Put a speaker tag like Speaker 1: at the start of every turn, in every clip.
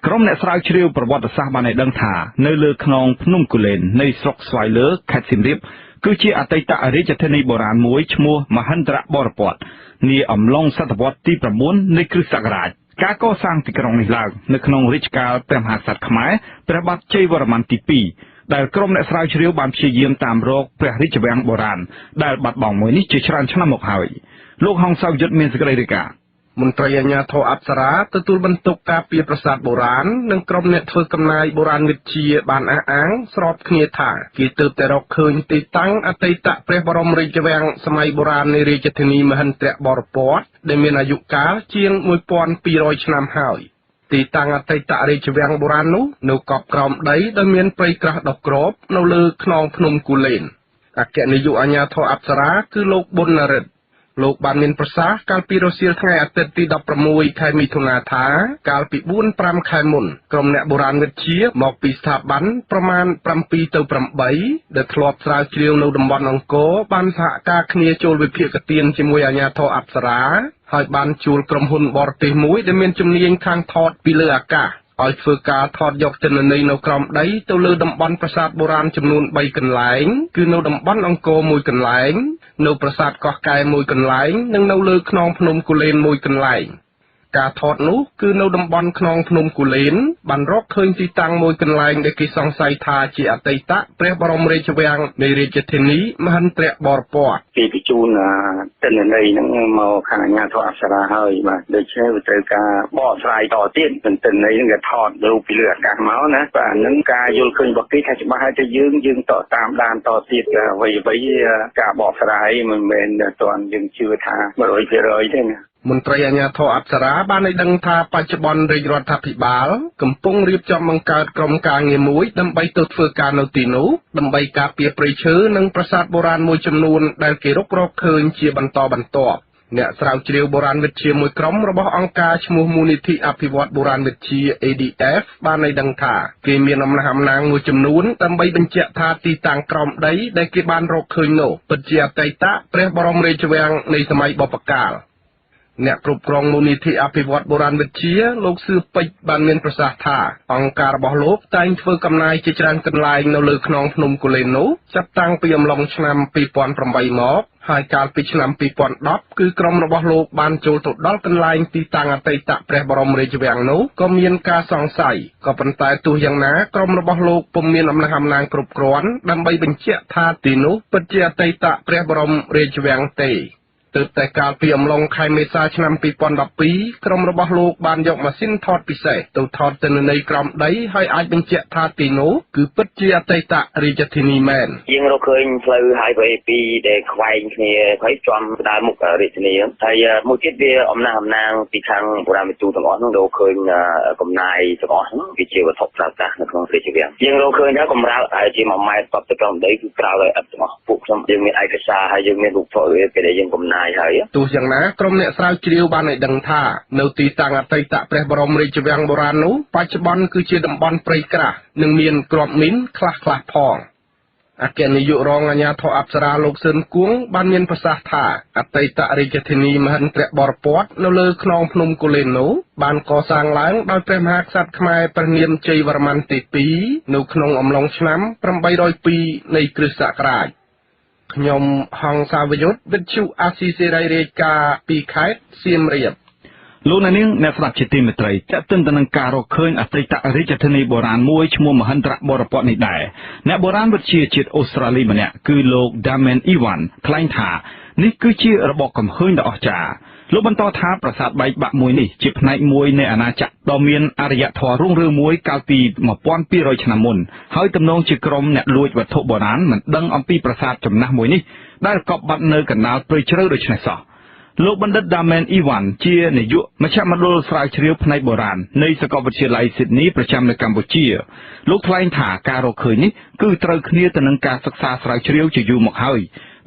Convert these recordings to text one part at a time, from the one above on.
Speaker 1: ក្រុមអ្នកស្រាវជ្រាវប្រវត្តិសាស្ត្របានឲ្យដឹងថានៅលើខ្នងភ្នំគូលែននៃស្រុកស្វាយលើខេត្តសៀមរាបគឺជាអតីតរាជធានីបុរាណមួយឈ្មោះមហិន្ទ្របរពតនាអំឡុងសតវត្សទី9នៃគ្រិស្តសករាជការកសាងទីក្រុងនេះឡើងនៅក្នុងរជ្ជកាលព្រះមហាក្សត្រខ្មែរព្រះបាទជ័យវរ្ម័នទី2ដែលក្រុមអ្នកស្រាវជ្រាវបានព្យាយាមតាមរកព្រះរាជវាំងបុរាណដែលបាត់បង់មួយនេះជាច្រើនឆ្នាំមកហើយលោកហងសៅយុទ្ធមានសេចក្តីរាយការណ៍
Speaker 2: មន្ត្រីអាជ្ញាធរអប្សរាទទួលបន្ទុកការពារប្រាសាទបុរាណនិងក្រុមអ្នកធ្វើកំណាយបុរាណវិទ្យាបានអះអាងស្របគ្នាថាគេទើបតែរកឃើញទីតាំងអតីតព្រះបរមរាជវាំងសម័យបុរាណនៃរាជធានីមហិន្ទ្របរពតដែលមានអាយុកាលជាង1200ឆ្នាំហើយទីតាំងអតីតរាជវាំងបុរាណនោះនៅកប់ក្រោមដីដែលមានព្រៃក្រាស់ដុះគ្របនៅលើខ្នងភ្នំគូលែនអគ្គនាយកអាជ្ញាធរអប្សរាគឺលោកប៊ុននរិទ្ធលោកបានមានប្រសាសន៍កាលពីរសៀលថ្ងៃអាទិត្យទី16ខែមិថុនាថាកាលពី 4-5 ខែមុនក្រុមអ្នកបុរាណវិទ្យាមកពីស្ថាប័នប្រមាណ 7 ទៅ 8ដែលធ្លាប់ស្រាវជ្រាវនៅតំបន់អង្គរបានសហការគ្នាចូលវិភាគទានជាមួយអាជ្ញាធរអប្សរាហើយបានជួលក្រុមហ៊ុនបរទេសមួយដែលមានជំនាញខាងថតពីលើអាកាសឲ្យធ្វើការថតយកទិន្នន័យនៅក្រោមដីទៅលើតំបន់ប្រាសាទបុរាណចំនួន3កន្លែងគឺនៅតំបន់អង្គរ1កន្លែងនៅប្រាសាទកោះកែ1កន្លែងនិងនៅលើខ្នងភ្នំគូលែន1កន្លែងការថតនោះគឺនៅតំបន់ខ្នងភ្នំគូលែនបានរកឃើញទីតាំងមួយកន្លែងដែលគេសង្ស័យថាជាអតីតព្រះបរមរាជវាំងនៃរាជធានីមហិន្ទ្របរពត
Speaker 3: ពីបញ្ជូនទិន្នន័យហ្នឹងមកខាងអាជ្ញាធរអប្សរាហើយបាទដូច្នេះវាត្រូវការបកស្រាយតទៀតទិន្នន័យហ្នឹងគេថតរូបពីលើអាកាសមកណាបាទហ្នឹងការយល់ឃើញរបស់គេថាច្បាស់ហើយតែយើងតតាមដានតទៀតអ្វីការបកស្រាយមិនមែនទាន់យើងជឿថា 100% ទេណា
Speaker 2: មន្ត្រីអាជ្ញាធរអប្សរាបានឲ្យដឹងថាបច្ចុប្បន្នរាជរដ្ឋាភិបាលកំពុងរៀបចំបង្កើតក្រុមការងារមួយដើម្បីទៅធ្វើការនៅទីនោះដើម្បីការពារព្រៃឈើនិងប្រាសាទបុរាណមួយចំនួនដែលគេរកឃើញជាបន្តបន្ទាប់អ្នកស្រាវជ្រាវបុរាណវិទ្យាមួយក្រុមរបស់អង្គការឈ្មោះមូលនិធិអភិវឌ្ឍបុរាណវិទ្យា ADF បានឲ្យដឹងថាគេមានអំណះអំណាងមួយចំនួនដើម្បីបញ្ជាក់ថាទីតាំងក្រោមដីដែលគេបានរកឃើញនោះពិតជាអតីតព្រះបរមរាជវាំងនៃសម័យបុព្វកាលអ្នកគ្រប់គ្រងមូលនិធិអភិវឌ្ឍបុរាណវិទ្យាលោកសឿពេជ្របានមានប្រសាសន៍ថាអង្គការរបស់លោកតែងធ្វើកំណាយជាច្រើនកន្លែងនៅលើខ្នងភ្នំគូលែននោះចាប់តាំងពីអំឡុងឆ្នាំ2008មកហើយកាលពីឆ្នាំ2010គឺក្រុមរបស់លោកបានចូលទៅដល់កន្លែងទីតាំងអតីតព្រះបរមរាជវាំងនោះក៏មានការសង្ស័យក៏ប៉ុន្តែទោះយ៉ាងណាក្រុមរបស់លោកពុំមានអំណះអំណាងគ្រប់គ្រាន់ដើម្បីបញ្ជាក់ថាទីនោះពិតជាអតីតព្រះបរមរាជវាំងទេទើបតែកាលពីអំឡុងខែមេសាឆ្នាំ2012ក្រុមរបស់លោកបានយកម៉ាស៊ីនថតពិសេសទៅថតទិន្នន័យក្រោមដីហើយអាចបញ្ជាក់ថាទីនោះគឺពិតជាអតីតរាជធានីមែន
Speaker 3: យើងរកឃើញផ្លូវ Highway 2ដែលខ្វែងគ្នាហើយចំដើរមុខរាជធានីហើយមួយទៀតវាអំណះអំណាងពីខាងបុរាណវិទូទាំងអស់នោះរកឃើញកំណាយទាំងអស់ហ្នឹងវាជាវត្ថុប្រើប្រាស់នៅក្នុងរាជវាំងយើងរកឃើញថាកម្រាលហើយជា1ម៉ែត្រតទៅក្រោមដីគឺក្រោលឲ្យឥតទាំងអស់ពួកខ្ញុំយើងមានឯកសារហើយយើងមានរូបថតពេលដែលយើងកំណាយ
Speaker 2: ទោះយ៉ាងណាក្រុមអ្នកស្រាវជ្រាវបានឲ្យដឹងថានៅទីតាំងអតីតព្រះបរមរាជវាំងបុរាណនោះបច្ចុប្បន្នគឺជាតំបន់ព្រៃក្រាស់និងមានគ្រាប់មីនខ្លះៗផងអគ្គនាយករងអាជ្ញាធរអប្សរាលោកសឿនគួងបានមានប្រសាសន៍ថាអតីតរាជធានីមហិន្ទ្របរពតនៅលើខ្នងភ្នំគូលែននោះបានកសាងឡើងដោយព្រះមហាក្សត្រខ្មែរព្រះនាមជ័យវរ្ម័នទី2នៅក្នុងអំឡុងឆ្នាំ802នៃគ្រិស្តសករាជខ្ញុំហងសាវយុទ្ធវិទ្យុអាស៊ីសេរីរាយការណ៍ពីខេត្តសៀមរាប
Speaker 1: លោកនាងអ្នកស្ដាប់ជាទីមេត្រីចាក់ទន្ទឹមនឹងការរកឃើញអតីតរាជធានីបុរាណមួយឈ្មោះមហិន្ទ្របរពតនេះដែរអ្នកបុរាណវិទ្យាជាតិអូស្ត្រាលីម្នាក់គឺលោក Damian Ewan ថ្លែងថានេះគឺជារបបកំហើញដ៏អស្ចារ្យលោកបន្តថាប្រាសាទបែកបាក់មួយនេះជាផ្នែកមួយនៃអាណាចក្រដ៏មានអរិយធម៌រុងរឿងមួយកាលពី1200ឆ្នាំមុនហើយទំនងជាក្រុមអ្នកលួចវត្ថុបុរាណមិនដឹងអំពីប្រាសាទចំណាស់មួយនេះដែលកប់បាត់នៅកណ្ដាលព្រៃជ្រៅដូចនេះសោះលោកបណ្ឌិត Damian Ewan ជានាយកមជ្ឈមណ្ឌលស្រាវជ្រាវផ្នែកបុរាណនៃសាកលវិទ្យាល័យ Sydney ប្រចាំនៅកម្ពុជាលោកថ្លែងថាការរកឃើញនេះគឺត្រូវគ្នាទៅនឹងការសិក្សាស្រាវជ្រាវជាយូរមកហើយ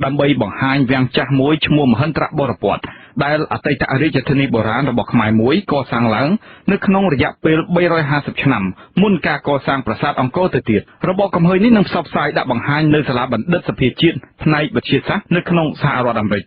Speaker 1: ដើម្បីបង្ហាញវាំងចាស់មួយឈ្មោះមហិន្ទ្របរពតដែលអតីតរាជធានីបុរាណរបស់ខ្មែរមួយកសាងឡើងនៅក្នុងរយៈពេល350ឆ្នាំមុនការកសាងប្រាសាទអង្គរទៅទៀតរបបកំហើញនេះនឹងផ្សព្វផ្សាយដាក់បង្ហាញនៅសាលាបណ្ឌិតសភាជាតិផ្នែកវិទ្យាសាស្ត្រនៅក្នុងសហរដ្ឋអាមេរិក